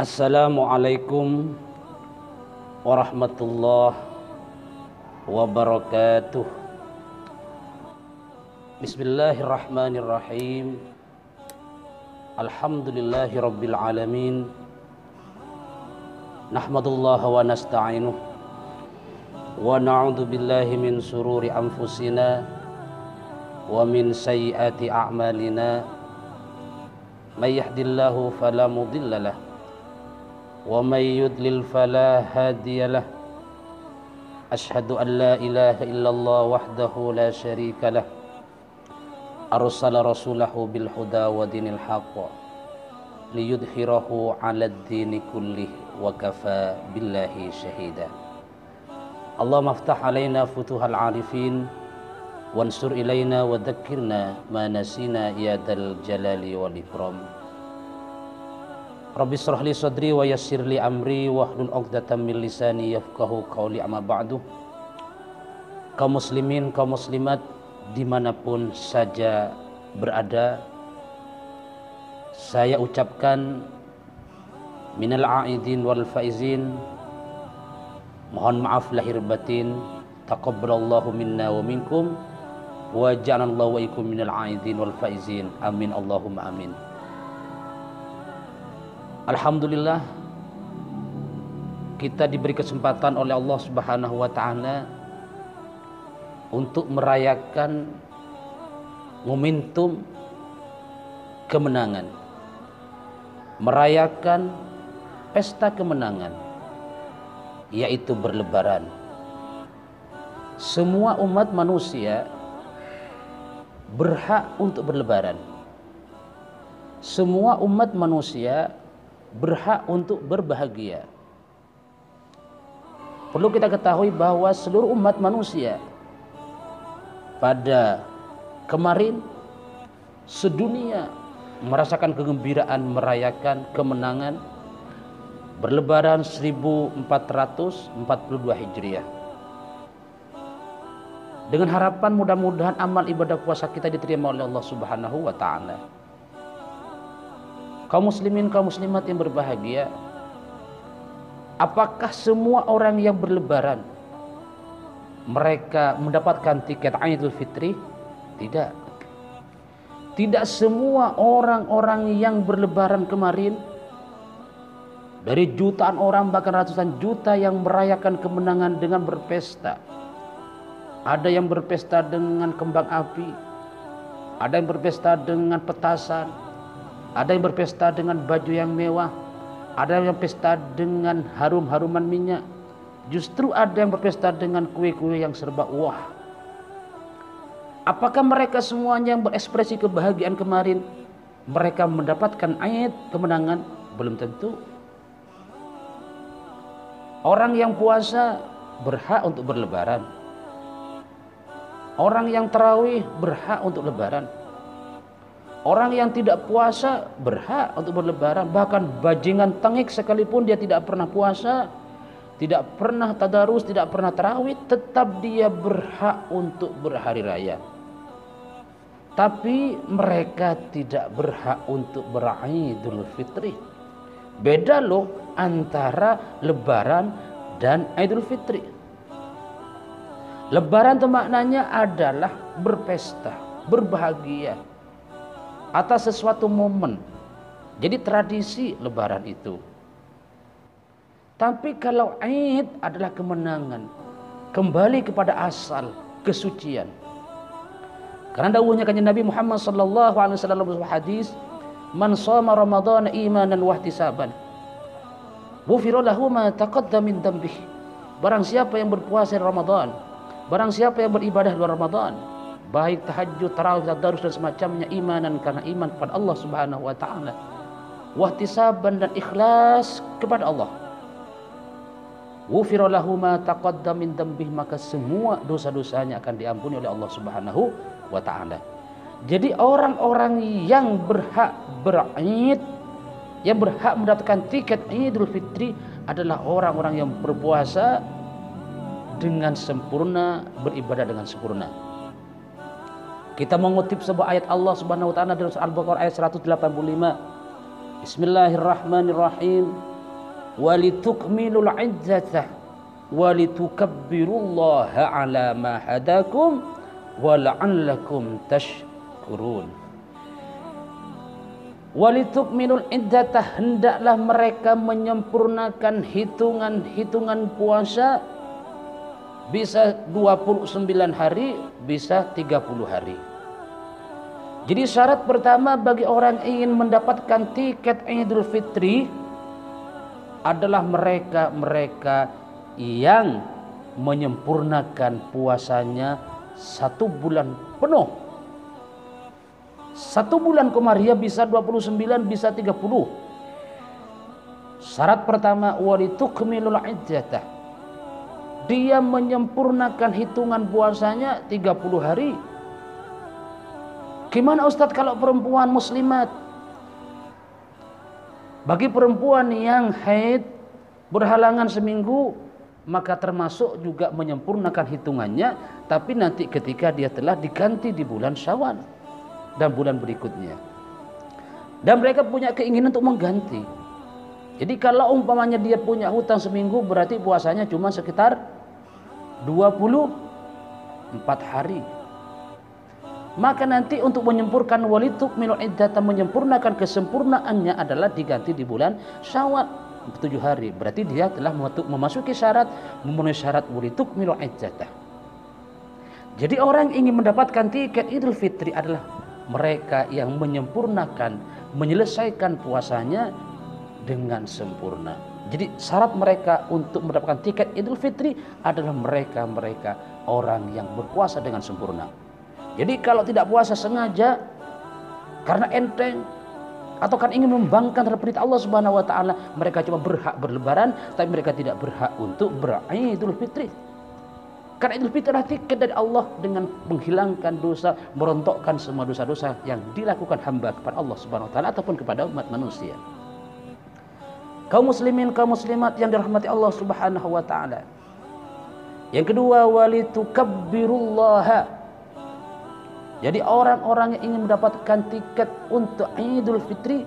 Assalamualaikum warahmatullahi wabarakatuh. Bismillahirrahmanirrahim. Alhamdulillahi rabbil alamin. Nahmadullaha wa nasta'inuh wa na'udzu billahi min sururi anfusina wa min sayyiati a'malina. May yahdihillahu fala mudhillalah wa may yudlil fala hadiyalah. Asyhadu an la ilaha illallah wahdahu la syarikalah. Arsala rasulahu bil huda wa dinil haqq liyudhhirahu 'alad dini kullih wa kafa billahi syahida. Allahumma aftah 'alaina futuhal 'arifin wansur ilaina wa dhakkirna ma nasina ya dzal jalali wal ikram. Rabbi shrah li sadri wa yassir li amri wahlul 'uqdatam min lisani yafqahu qawli. Amma ba'du. Kaum muslimin, kaum muslimat dimanapun saja berada, saya ucapkan minal a'idin wal faizin, mohon maaf lahir batin, taqabbalallahu minna wa minkum wa ja'alallahu wa ikum minal a'idin wal faizin, amin Allahumma amin. Alhamdulillah, kita diberi kesempatan oleh Allah Subhanahu wa ta'ala untuk merayakan momentum kemenangan, merayakan pesta kemenangan, yaitu berlebaran. Semua umat manusia berhak untuk berlebaran. Semua umat manusia berhak untuk berbahagia. Perlu kita ketahui bahwa seluruh umat manusia pada kemarin sedunia merasakan kegembiraan merayakan kemenangan berlebaran 1442 Hijriah. Dengan harapan mudah-mudahan amal ibadah puasa kita diterima oleh Allah Subhanahu wa ta'ala. Kaum muslimin, kaum muslimat yang berbahagia, apakah semua orang yang berlebaran mereka mendapatkan tiket Idul Fitri? Tidak. Tidak semua orang-orang yang berlebaran kemarin, dari jutaan orang bahkan ratusan juta yang merayakan kemenangan dengan berpesta. Ada yang berpesta dengan kembang api, ada yang berpesta dengan petasan, ada yang berpesta dengan baju yang mewah, ada yang berpesta dengan harum-haruman minyak. Justru ada yang berpesta dengan kue-kue yang serba wah. Apakah mereka semuanya yang berekspresi kebahagiaan kemarin mereka mendapatkan ayat kemenangan? Belum tentu. Orang yang puasa berhak untuk berlebaran. Orang yang tarawih berhak untuk lebaran. Orang yang tidak puasa berhak untuk berlebaran. Bahkan bajingan tengik sekalipun dia tidak pernah puasa, tidak pernah tadarus, tidak pernah tarawih, tetap dia berhak untuk berhari raya. Tapi mereka tidak berhak untuk beridul fitri. Beda loh antara lebaran dan idul fitri. Lebaran itu maknanya adalah berpesta, berbahagia atas sesuatu momen. Jadi tradisi lebaran itu. Tapi kalau Id adalah kemenangan, kembali kepada asal kesucian. Karena dawuhnya kanjeng Nabi Muhammad sallallahu alaihi wasallam dalam hadis, "Man shoma Ramadan imanan wa ihtisaban, ghufira lahu ma taqaddama min dhanbih." Barang siapa yang berpuasa di Ramadan, barang siapa yang beribadah di luar Ramadan, baik tahajud, tarawih, tadarus dan semacamnya, imanan karena iman kepada Allah Subhanahu wa taala, wa ihtisaban dan ikhlas kepada Allah, ghufira lahu ma taqaddama min dhanbih, maka semua dosa-dosanya akan diampuni oleh Allah Subhanahu wa taala. Jadi orang-orang yang berhak berid, yang berhak mendapatkan tiket Idul Fitri adalah orang-orang yang berpuasa dengan sempurna, beribadah dengan sempurna. Kita mengutip sebuah ayat Allah Subhanahu wa taala dalam surah Al-Baqarah ayat 185. Bismillahirrahmanirrahim. walitukmilul iddata walitukabbirullaha ala ma hadakum wala'allakum tashkurun. Walitukmilul iddata, hendaklah mereka menyempurnakan hitungan puasa, bisa 29 hari, bisa 30 hari. Jadi syarat pertama bagi orang ingin mendapatkan tiket Idul Fitri adalah mereka yang menyempurnakan puasanya 1 bulan penuh. 1 bulan Komariah bisa 29, bisa 30. Syarat pertama walitukmilul iddata, dia menyempurnakan hitungan puasanya 30 hari. Gimana Ustadz kalau perempuan muslimat? Bagi perempuan yang haid berhalangan seminggu, maka termasuk juga menyempurnakan hitungannya, tapi nanti ketika dia telah diganti di bulan Syawal dan bulan berikutnya. Dan mereka punya keinginan untuk mengganti. Jadi kalau umpamanya dia punya hutang seminggu, berarti puasanya cuma sekitar 24 hari. Maka nanti untuk menyempurnakan walitukmilul iddata, menyempurnakan kesempurnaannya adalah diganti di bulan Syawal 7 hari. Berarti dia telah memasuki syarat, memenuhi syarat walitukmilul iddata. Jadi orang yang ingin mendapatkan tiket Idul Fitri adalah mereka yang menyempurnakan, menyelesaikan puasanya dengan sempurna. Jadi syarat mereka untuk mendapatkan tiket Idul Fitri adalah mereka orang yang berpuasa dengan sempurna. Jadi kalau tidak puasa sengaja karena enteng atau kan ingin membangkang terhadap perintah Allah Subhanahu wa taala, mereka cuma berhak berlebaran tapi mereka tidak berhak untuk beridul fitri. Karena Idul Fitri adalah tiket dari Allah dengan menghilangkan dosa, merontokkan semua dosa-dosa yang dilakukan hamba kepada Allah Subhanahu wa taala ataupun kepada umat manusia. Kaum muslimin, kaum muslimat yang dirahmati Allah Subhanahu wa taala. Yang kedua, walitukabbirullaha. Jadi orang-orang yang ingin mendapatkan tiket untuk Idul Fitri,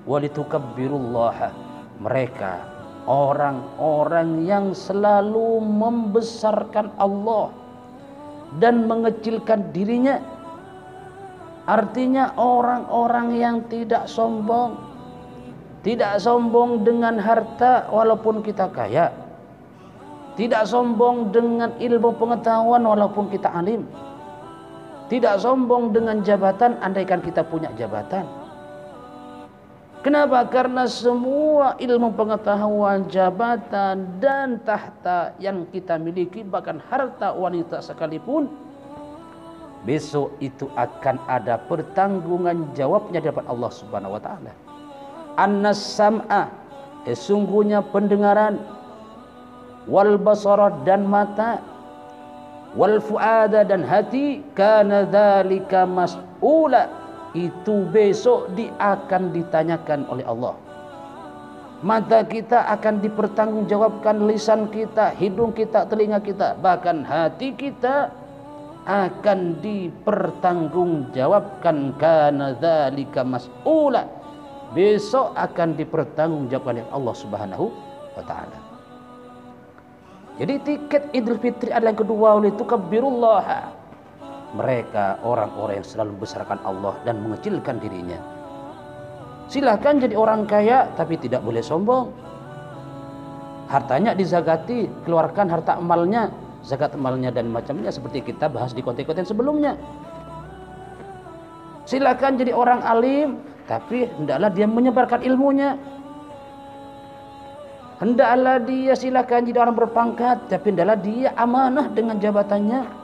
walitukabbirullaha, mereka orang-orang yang selalu membesarkan Allah dan mengecilkan dirinya. Artinya orang-orang yang tidak sombong. Tidak sombong dengan harta walaupun kita kaya. Tidak sombong dengan ilmu pengetahuan walaupun kita alim. Tidak sombong dengan jabatan andaikan kita punya jabatan. Kenapa? Karena semua ilmu pengetahuan, jabatan dan tahta yang kita miliki, bahkan harta wanita sekalipun, besok itu akan ada pertanggungan jawabnya di hadapan Allah Subhanahu wa taala. Annas sam'a, sesungguhnya pendengaran, wal basara dan mata, wal fuada dan hati, kana dzalika mas'ula, itu besok akan ditanyakan oleh Allah. Mata kita akan dipertanggungjawabkan, lisan kita, hidung kita, telinga kita, bahkan hati kita akan dipertanggungjawabkan. Kana dzalika mas'ula, besok akan dipertanggungjawabkan oleh Allah Subhanahu wa taala. Jadi tiket Idul Fitri adalah yang kedua, walitukabbirullaha. Mereka orang-orang yang selalu membesarkan Allah dan mengecilkan dirinya. Silahkan jadi orang kaya tapi tidak boleh sombong. Hartanya dizakati, keluarkan harta amalnya, zakat amalnya dan macamnya seperti kita bahas di konten-konten sebelumnya. Silahkan jadi orang alim tapi hendaklah dia menyebarkan ilmunya. Hendaklah dia silakan jadi orang berpangkat, tapi hendaklah dia amanah dengan jabatannya.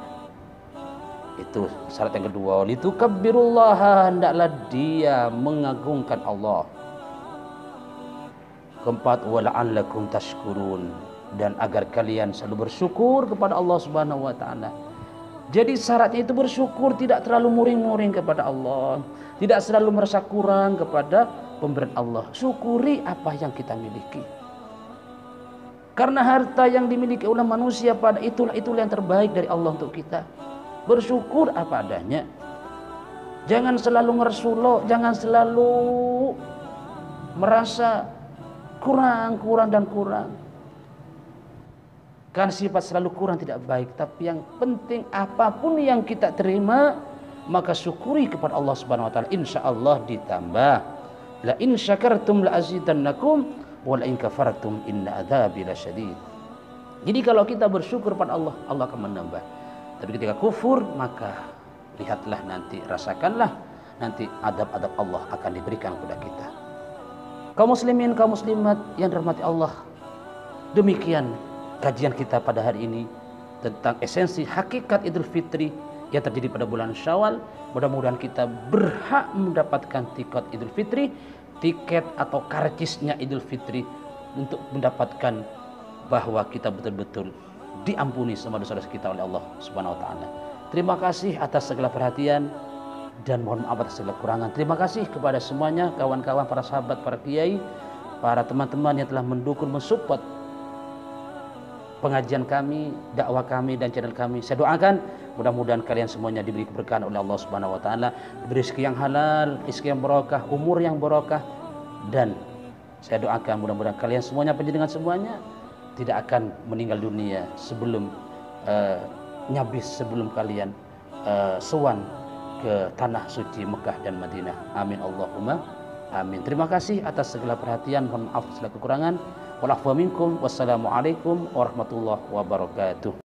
Itu syarat yang kedua, litukabbirullaha, hendaklah dia mengagungkan Allah. Keempat, wala'allakum tashkurun, dan agar kalian selalu bersyukur kepada Allah Subhanahu wa taala. Jadi syaratnya itu bersyukur, tidak terlalu muring-muring kepada Allah, tidak selalu merasa kurang kepada pemberian Allah. Syukuri apa yang kita miliki. Karena harta yang dimiliki oleh manusia pada itulah yang terbaik dari Allah untuk kita. Bersyukur apa adanya. Jangan selalu ngersulo, jangan selalu merasa kurang dan kurang. Kan sifat selalu kurang tidak baik, tapi yang penting apapun yang kita terima maka syukuri kepada Allah Subhanahu wa taala, insyaallah ditambah. La in syakartum la azidannakum wa la in kafartum inna adzabi lasyadid. Jadi kalau kita bersyukur pada Allah, Allah akan menambah. Tapi ketika kufur, maka lihatlah nanti, rasakanlah nanti adab-adab Allah akan diberikan kepada kita. Kaum muslimin, kaum muslimat yang dirahmati Allah, demikian kajian kita pada hari ini tentang esensi hakikat Idul Fitri yang terjadi pada bulan Syawal. Mudah-mudahan kita berhak mendapatkan tiket Idul Fitri, tiket atau karcisnya Idul Fitri, untuk mendapatkan bahwa kita betul-betul diampuni sama dosa-dosa kita oleh Allah Subhanahu wa taala. Terima kasih atas segala perhatian dan mohon maaf atas segala kekurangan. Terima kasih kepada semuanya, kawan-kawan, para sahabat, para kiai, para teman-teman yang telah mendukung, mensupport pengajian kami, dakwah kami dan channel kami. Saya doakan mudah-mudahan kalian semuanya diberi keberkahan oleh Allah Subhanahu wa taala, diberi rezeki yang halal, rezeki yang barokah, umur yang barokah, dan saya doakan mudah-mudahan kalian semuanya, panjenengan semuanya tidak akan meninggal dunia sebelum nyabis, sebelum kalian sowan ke tanah suci Mekah dan Madinah. Amin Allahumma amin. Terima kasih atas segala perhatian. Mohon maaf segala kekurangan. Wassalamualaikum warahmatullahi wabarakatuh.